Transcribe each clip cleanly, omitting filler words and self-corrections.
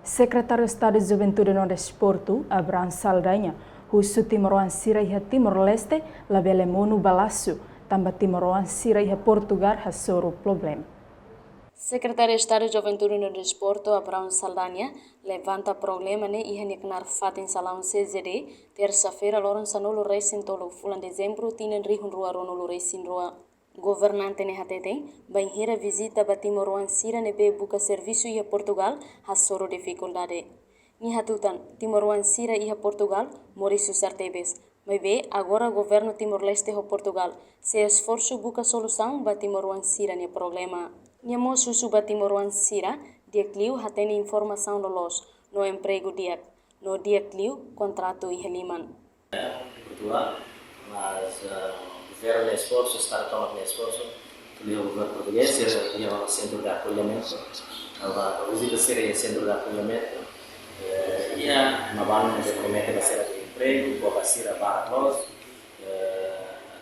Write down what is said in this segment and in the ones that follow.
Secretário de Estado de Juventude e Desporto, Abraham Saldanha, husu Timor Sira iha Timor-Leste, labele monu balassu, tambah Timor Sira iha Portugal hasoro problem. Secretário de Estado de Juventude e Desporto, Abraham Saldanha, levanta problema ne iha niknar fatin salão CZD, terça-feira loron sanolo reisin tolo fulan dezembro tinen rihun rua ronolo reisin rua. Governante ne hateten, banhira visita ba Timor Sira ne be buka serviço iha Portugal, hasoro dificuldade. Ni hatutan, Timor Sira iha Portugal, Maurício Sartebes. Mas be, agora governo Timor-Leste ho Portugal, se esforço buka solução ba Timor Sira ne problema. Niamo susu ba Timor Sira, dia kliu hateni informação lolos, no emprego dia, no dia kliu contrato iha liman. Portugal, mas o governo de esforço está a tomar de esforço, o governo português é um centro de acolhimento, a visita seria centro de acolhimento, e a balão de promete vai ser de emprego, vai ser a barra nós,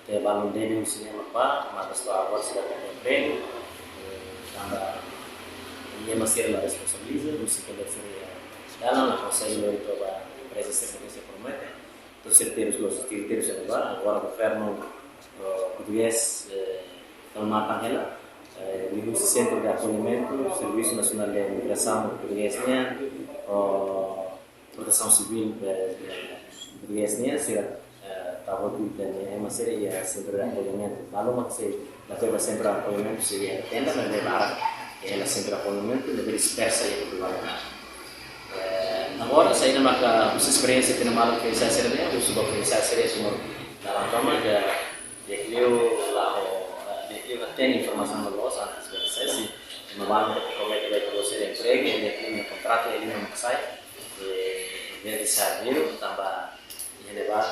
até balão dele um cinema para, mas está agora se dá de emprego, também ia ser a responsabiliza, o segundo seria ela, na conselho para a empresa se promete. Estou certeiro que os critérios agora o governo português tomar ela, o Centro de Acolhimento, o Serviço Nacional de Imigração português, Proteção Civil português, será estava tudo em uma série de Centro de Acolhimento. Lalu maksud latihan Centro de Acolhimento seria tenda dan lebar, ela Centro de Acolhimento lebih dispersa yang kedua. Agora, saindo na experiência que não mal que sai ser bem, eu subo que sai ser isso dalam kamar de clio lá de clio tem informação no loja antes de sair se no mal que promete vai ter ser emprego de clio contrato ele não sai de sair tambah ele vai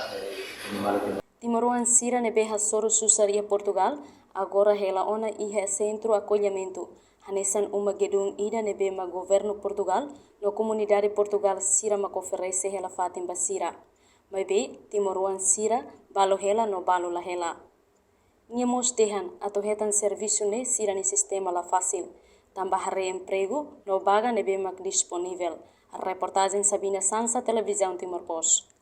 no mal que Timor Sira ne beha soro susaria Portugal, agora ela ona iha centro acolhimento. Hanesan uma gedung ida ne bema governo Portugal, no comunidade Portugal Sira ma oferece ela fatin basira. Mas be, Timor Sira, balo hela no balo la hela. Niamos dehan, atau hetan serviço ne Sira ne sistema la fácil. Tambah reemprego, no baga ne bema disponível. A reportagem Sabina Sansa, Televisão Timor Post.